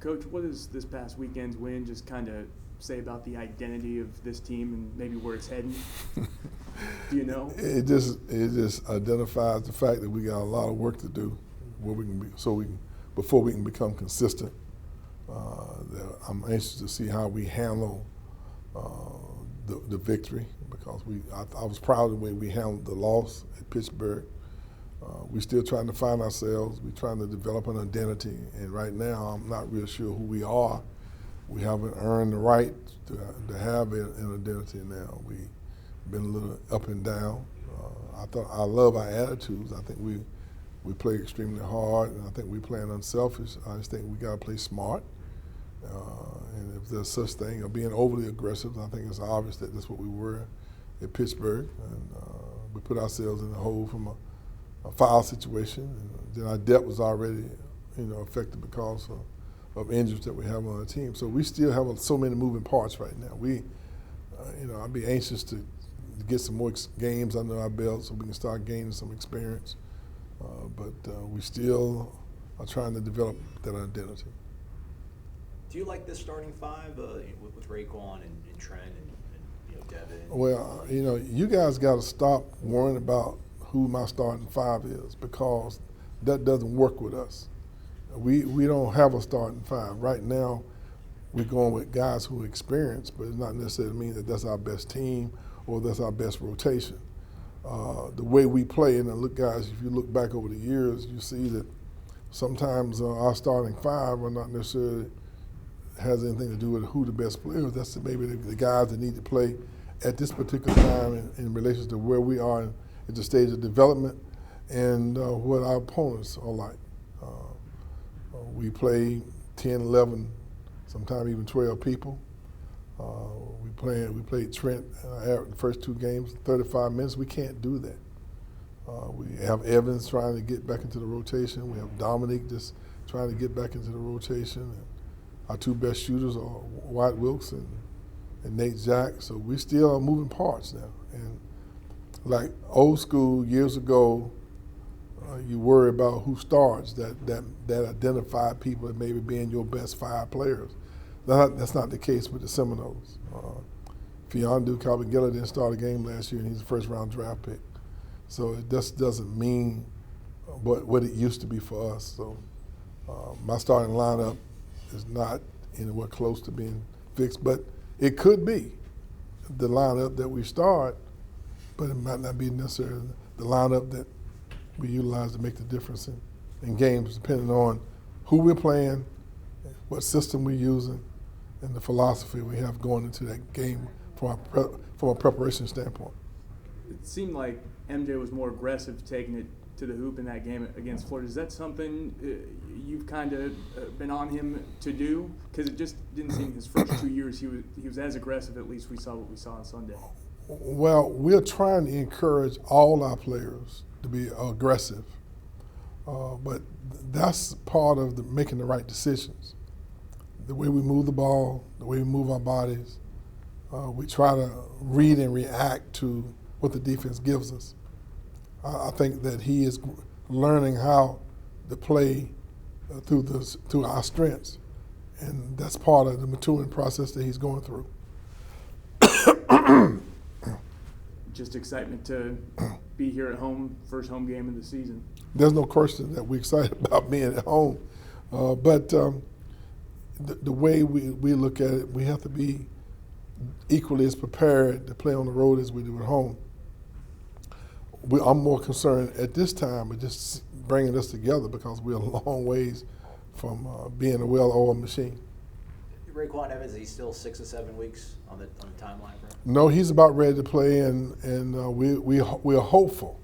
Coach, what does this past weekend's win just kind of say about the identity of this team and maybe where it's heading? Do you know? It just identifies the fact that we got a lot of work to do where we can be, before we can become consistent. I'm anxious to see how we handle the victory, because I was proud of the way we handled the loss at Pittsburgh. We're still trying to find ourselves. We're trying to develop an identity, and right now I'm not real sure who we are. We haven't earned the right to have an identity now. We've been a little up and down. I love our attitudes. I think we play extremely hard, and I think we're playing unselfish. I just think we got to play smart. And if there's such thing of being overly aggressive, I think it's obvious that that's what we were at Pittsburgh. And we put ourselves in a hole from a foul situation. And then our depth was already, affected because of injuries that we have on our team. So we still have so many moving parts right now. I'd be anxious to get some more games under our belt so we can start gaining some experience. But we still are trying to develop that identity. Do you like this starting five with Raekwon and Trent and Devin? Well, you guys got to stop worrying about who my starting five is, because that doesn't work with us. We don't have a starting five. Right now, we're going with guys who are experienced, but it's not necessarily mean that that's our best team or that's our best rotation. The way we play, and look, guys, if you look back over the years, you see that sometimes our starting five are not necessarily has anything to do with who the best players. That's maybe the guys that need to play at this particular time in relation to where we are at the stage of development and what our opponents are like. We play 10, 11, sometimes even 12 people. We played Trent the first two games, 35 minutes. We can't do that. We have Evans trying to get back into the rotation. We have Dominic just trying to get back into the rotation. And our two best shooters are White Wilkes and Nate Jack. So we still are moving parts now. And like old school years ago, you worry about who starts, that identified people that maybe being your best five players. That's not the case with the Seminoles. Fiondu Kabagila didn't start a game last year, and he's a first-round draft pick. So it just doesn't mean what it used to be for us. So my starting lineup is not anywhere close to being fixed, but it could be the lineup that we start, but it might not be necessarily the lineup that we utilize to make the difference in games, depending on who we're playing, what system we're using, and the philosophy we have going into that game from a preparation standpoint. It seemed like MJ was more aggressive taking it to the hoop in that game against Florida. Is that something you've kind of been on him to do? Because it just didn't seem his first 2 years he was as aggressive. At least we saw what we saw on Sunday. Well, we're trying to encourage all our players to be aggressive, but that's part of making the right decisions. The way we move the ball, the way we move our bodies, we try to read and react to what the defense gives us. I think that he is learning how to play through our strengths, and that's part of the maturing process that he's going through. Just excitement to be here at home, first home game of the season. There's no question that we're excited about being at home, but the way we look at it, we have to be equally as prepared to play on the road as we do at home. I'm more concerned at this time with just bringing us together, because we're a long ways from being a well-oiled machine. Raekwon Evans, is he still 6 or 7 weeks on the timeline for him? No, he's about ready to play, and we're hopeful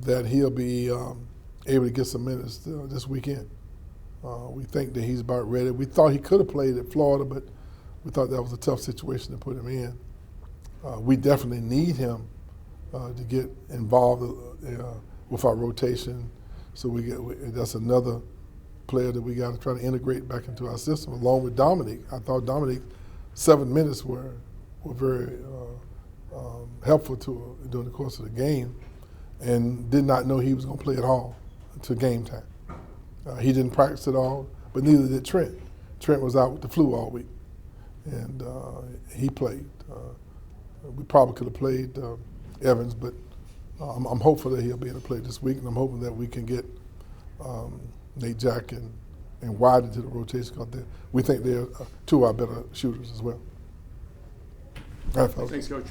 that he'll be able to get some minutes this weekend. We think that he's about ready. We thought he could have played at Florida, but we thought that was a tough situation to put him in. We definitely need him to get involved with our rotation. So that's another player that we got to try to integrate back into our system, along with Dominic. I thought Dominic 7 minutes were very helpful during the course of the game, and did not know he was going to play at all until game time. He didn't practice at all, but neither did Trent. Trent was out with the flu all week, and he played. We probably could have played Evans, but I'm hopeful that he'll be able to play this week, and I'm hoping that we can get Nate Jack and White into the rotation because we think they're two of our better shooters as well. All right, fellas. Thanks, Coach.